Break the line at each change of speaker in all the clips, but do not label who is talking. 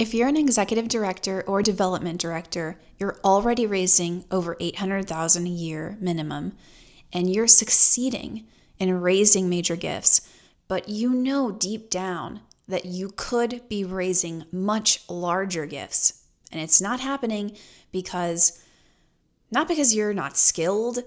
If you're an executive director or development director, you're already raising over $800,000 a year minimum, and you're succeeding in raising major gifts, but you know deep down that you could be raising much larger gifts. And it's not happening not because you're not skilled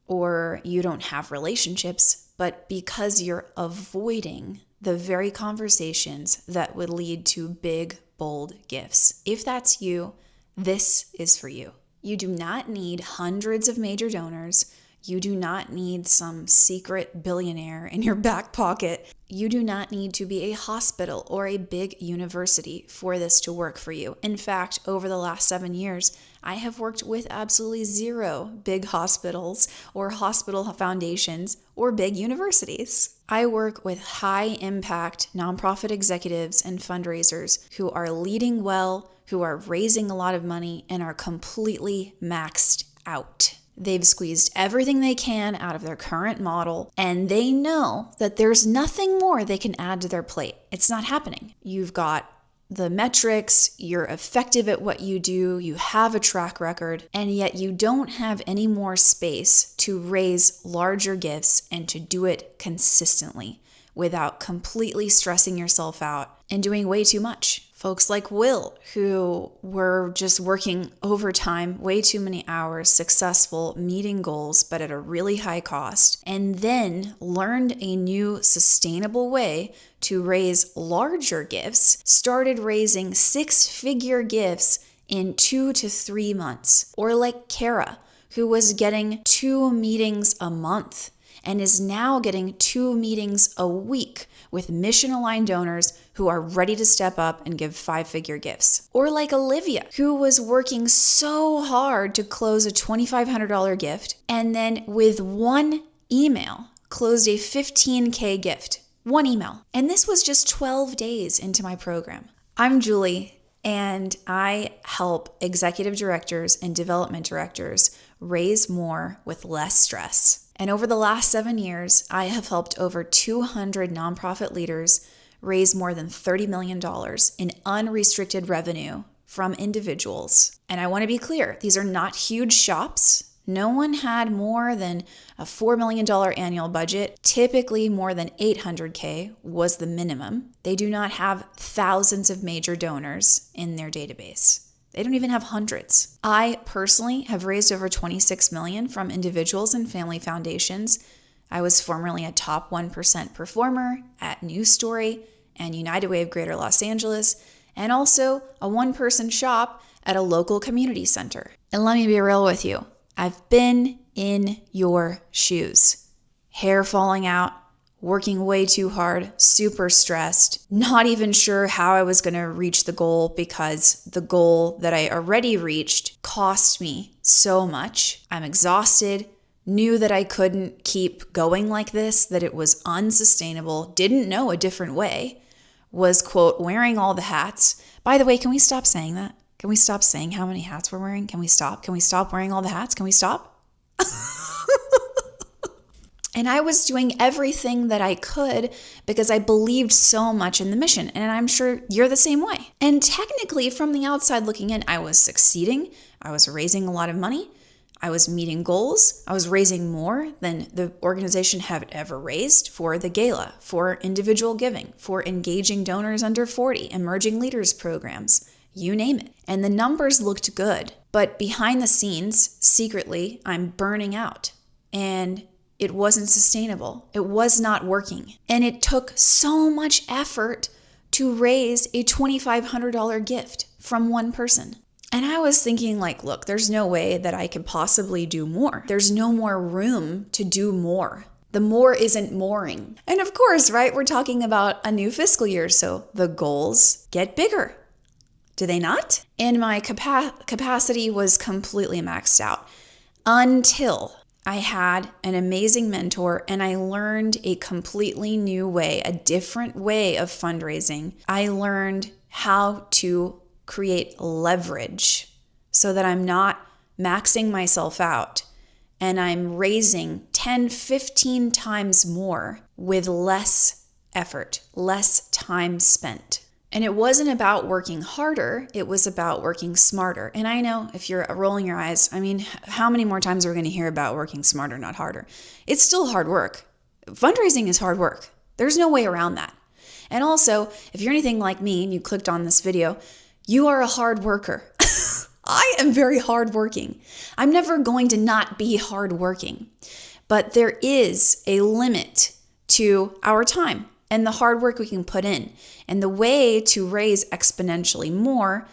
or you don't have relationships, but because you're avoiding the very conversations that would lead to big, bold gifts. If that's you, this is for you. You do not need hundreds of major donors. You do not need some secret billionaire in your back pocket. You do not need to be a hospital or a big university for this to work for you. In fact, over the last 7 years, I have worked with absolutely zero big hospitals or hospital foundations or big universities. I work with high impact nonprofit executives and fundraisers who are leading well, who are raising a lot of money, and are completely maxed out. They've squeezed everything they can out of their current model, and they know that there's nothing more they can add to their plate. It's not happening. You've got the metrics, you're effective at what you do, you have a track record, and yet you don't have any more space to raise larger gifts and to do it consistently without completely stressing yourself out and doing way too much. Folks like Will, who were just working overtime, way too many hours, successful, meeting goals, but at a really high cost, and then learned a new sustainable way to raise larger gifts, started raising 6-figure gifts in 2 to 3 months. Or like Kara, who was getting 2 meetings a month and is now getting 2 meetings a week with mission-aligned donors who are ready to step up and give 5-figure gifts. Or like Olivia, who was working so hard to close a $2,500 gift and then with one email closed a $15K gift. One email. And this was just 12 days into my program. I'm Julie, and I help executive directors and development directors raise more with less stress. And over the last 7 years, I have helped over 200 nonprofit leaders raise more than $30 million in unrestricted revenue from individuals. And I want to be clear, these are not huge shops. No one had more than a $4 million annual budget. Typically more than $800K was the minimum. They do not have thousands of major donors in their database. They don't even have hundreds. I personally have raised over $26 million from individuals and family foundations. I was formerly a top 1% performer at News Story and United Way of Greater Los Angeles, and also a one-person shop at a local community center. And let me be real with you. I've been in your shoes. Hair falling out, working way too hard, super stressed, not even sure how I was going to reach the goal because the goal that I already reached cost me so much. I'm exhausted, knew that I couldn't keep going like this, that it was unsustainable, didn't know a different way, was, quote, wearing all the hats. By the way, can we stop saying that? Can we stop saying how many hats we're wearing? Can we stop? Can we stop wearing all the hats? Can we stop? And I was doing everything that I could because I believed so much in the mission. And I'm sure you're the same way. And technically, from the outside looking in, I was succeeding. I was raising a lot of money. I was meeting goals. I was raising more than the organization had ever raised for the gala, for individual giving, for engaging donors under 40, emerging leaders programs, you name it. And the numbers looked good. But behind the scenes, secretly, I'm burning out. And it wasn't sustainable. It was not working. And it took so much effort to raise a $2,500 gift from one person. And I was thinking like, look, there's no way that I could possibly do more. There's no more room to do more. The more isn't mooring. And of course, right, we're talking about a new fiscal year, so the goals get bigger. Do they not? And my capacity was completely maxed out until I had an amazing mentor and I learned a completely new way, a different way of fundraising. I learned how to create leverage so that I'm not maxing myself out and I'm raising 10, 15 times more with less effort, less time spent. And it wasn't about working harder, it was about working smarter. And I know if you're rolling your eyes, I mean, how many more times are we going to hear about working smarter, not harder? It's still hard work. Fundraising is hard work. There's no way around that. And also, if you're anything like me and you clicked on this video, you are a hard worker. I am very hardworking. I'm never going to not be hardworking. But there is a limit to our time and the hard work we can put in. And the way to raise exponentially more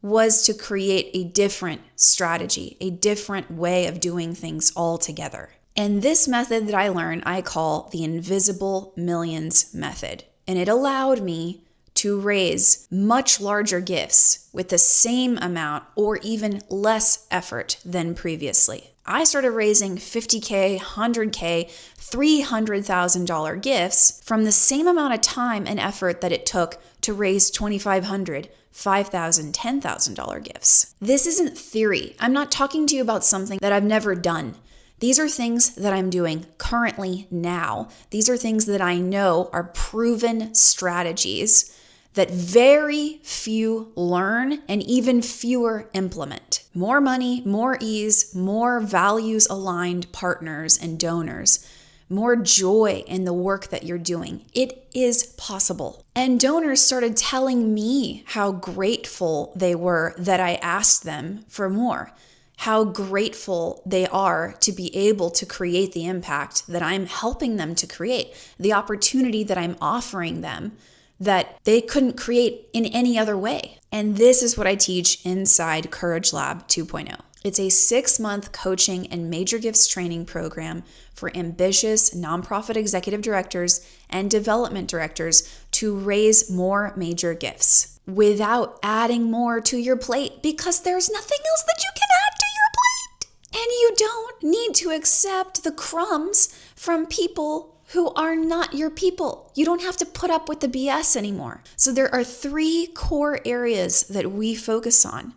was to create a different strategy, a different way of doing things altogether. And this method that I learned, I call the Invisible Millions method. And it allowed me to raise much larger gifts with the same amount or even less effort than previously. I started raising $50K, $100K, $300,000 gifts from the same amount of time and effort that it took to raise $2,500, $5,000, $10,000 gifts. This isn't theory. I'm not talking to you about something that I've never done. These are things that I'm doing currently now. These are things that I know are proven strategies that very few learn and even fewer implement. More money, more ease, more values-aligned partners and donors, more joy in the work that you're doing. It is possible. And donors started telling me how grateful they were that I asked them for more, how grateful they are to be able to create the impact that I'm helping them to create, the opportunity that I'm offering them that they couldn't create in any other way. And this is what I teach inside Courage Lab 2.0. It's a 6-month coaching and major gifts training program for ambitious nonprofit executive directors and development directors to raise more major gifts without adding more to your plate, because there's nothing else that you can add to your plate. And you don't need to accept the crumbs from people who are not your people. You don't have to put up with the BS anymore. So there are 3 core areas that we focus on.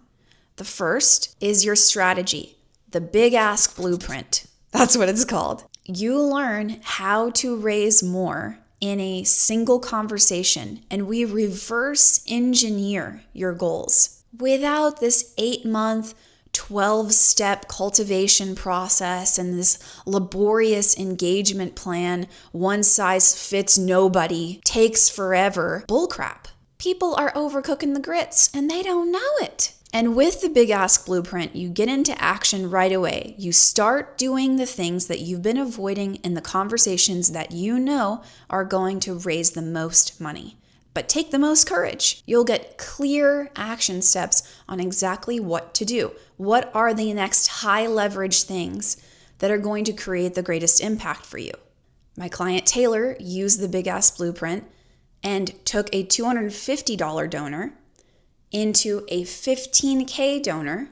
The first is your strategy, the Big Ask Blueprint. That's what it's called. You learn how to raise more in a single conversation, and we reverse engineer your goals without this 8-month 12-step cultivation process and this laborious engagement plan, one size fits nobody, takes forever. Bullcrap. People are overcooking the grits and they don't know it. And with the Big Ask Blueprint, you get into action right away. You start doing the things that you've been avoiding in the conversations that you know are going to raise the most money. But take the most courage. You'll get clear action steps on exactly what to do. What are the next high leverage things that are going to create the greatest impact for you? My client Taylor used the Big Ask Blueprint and took a $250 donor into a $15K donor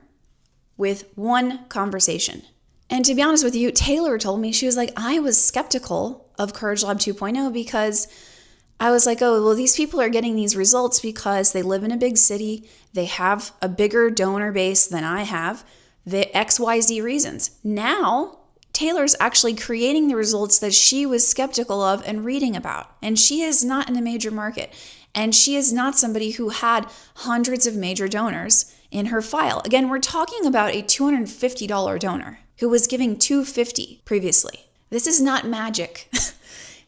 with one conversation. And to be honest with you, Taylor told me, she was like, I was skeptical of Courage Lab 2.0 because I was like, oh, well, these people are getting these results because they live in a big city. They have a bigger donor base than I have, the XYZ reasons. Now, Taylor's actually creating the results that she was skeptical of and reading about. And she is not in a major market. And she is not somebody who had hundreds of major donors in her file. Again, we're talking about a $250 donor who was giving $250 previously. This is not magic.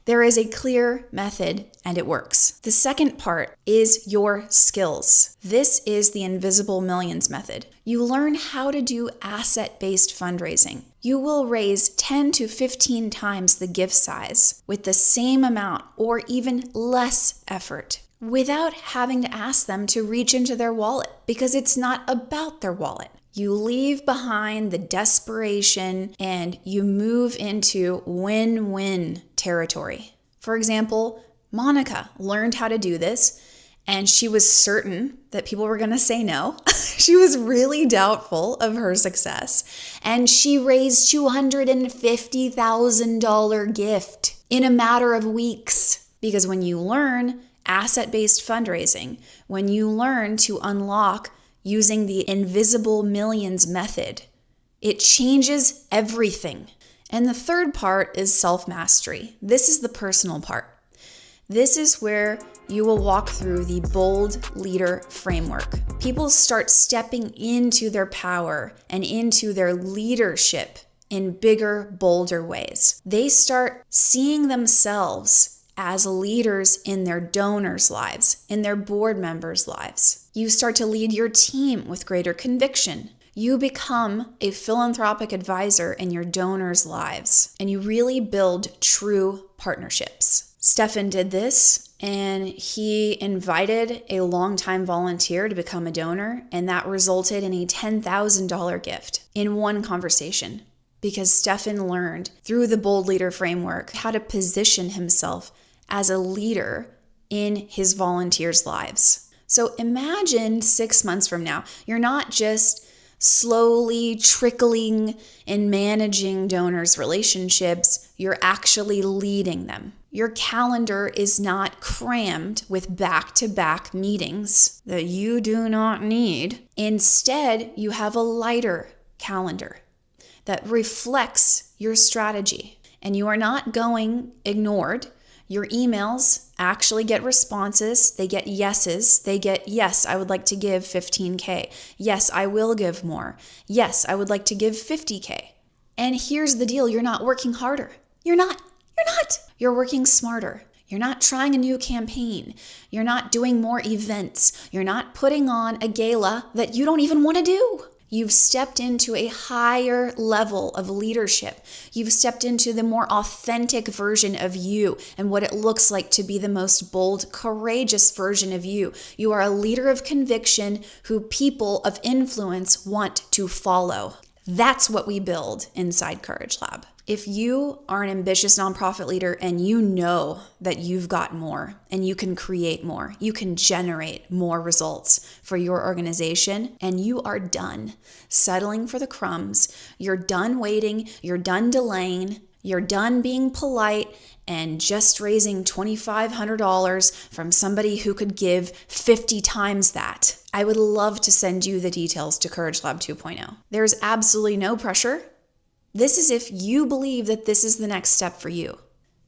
There is a clear method and it works. The second part is your skills. This is the Invisible Millions method. You learn how to do asset-based fundraising. You will raise 10 to 15 times the gift size with the same amount or even less effort without having to ask them to reach into their wallet, because it's not about their wallet. You leave behind the desperation and you move into win-win territory. For example, Monica learned how to do this and she was certain that people were going to say no. She was really doubtful of her success and she raised $250,000 gift in a matter of weeks. Because when you learn asset-based fundraising, when you learn to unlock using the Invisible Millions method, it changes everything. And the third part is self-mastery. This is the personal part. This is where you will walk through the Bold Leader Framework. People start stepping into their power and into their leadership in bigger, bolder ways. They start seeing themselves as leaders in their donors' lives, in their board members' lives. You start to lead your team with greater conviction. You become a philanthropic advisor in your donors' lives, and you really build true partnerships. Stefan did this, and he invited a longtime volunteer to become a donor, and that resulted in a $10,000 gift in one conversation, because Stefan learned through the Bold Leader Framework how to position himself as a leader in his volunteers' lives. So imagine 6 months from now, you're not just slowly trickling and managing donors' relationships, you're actually leading them. Your calendar is not crammed with back-to-back meetings that you do not need. Instead, you have a lighter calendar that reflects your strategy, and you are not going ignored. Your emails actually get responses. They get yeses. They get, yes, I would like to give 15K. Yes, I will give more. Yes, I would like to give 50K. And here's the deal. You're not working harder. You're not. You're working smarter. You're not trying a new campaign. You're not doing more events. You're not putting on a gala that you don't even want to do. You've stepped into a higher level of leadership. You've stepped into the more authentic version of you and what it looks like to be the most bold, courageous version of you. You are a leader of conviction who people of influence want to follow. That's what we build inside Courage Lab. If you are an ambitious nonprofit leader and you know that you've got more and you can create more, you can generate more results for your organization, and you are done settling for the crumbs, you're done waiting, you're done delaying, you're done being polite and just raising $2,500 from somebody who could give 50 times that, I would love to send you the details to Courage Lab 2.0. There's absolutely no pressure. This is if you believe that this is the next step for you.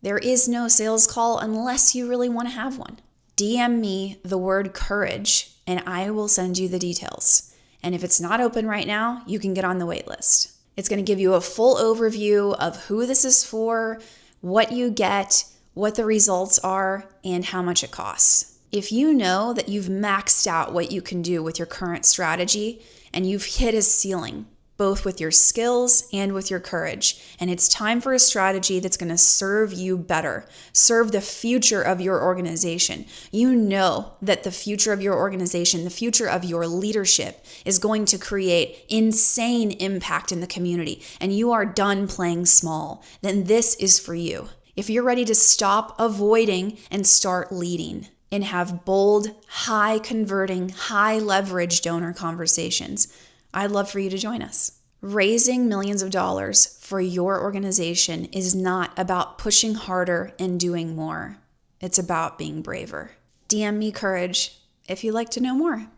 There is no sales call unless you really want to have one. DM me the word courage and I will send you the details. And if it's not open right now, you can get on the wait list. It's going to give you a full overview of who this is for, what you get, what the results are, and how much it costs. If you know that you've maxed out what you can do with your current strategy and you've hit a ceiling, both with your skills and with your courage. And it's time for a strategy that's going to serve you better, serve the future of your organization. You know that the future of your organization, the future of your leadership is going to create insane impact in the community, and you are done playing small. Then this is for you. If you're ready to stop avoiding and start leading and have bold, high converting, high leverage donor conversations, I'd love for you to join us. Raising millions of dollars for your organization is not about pushing harder and doing more. It's about being braver. DM me Courage if you'd like to know more.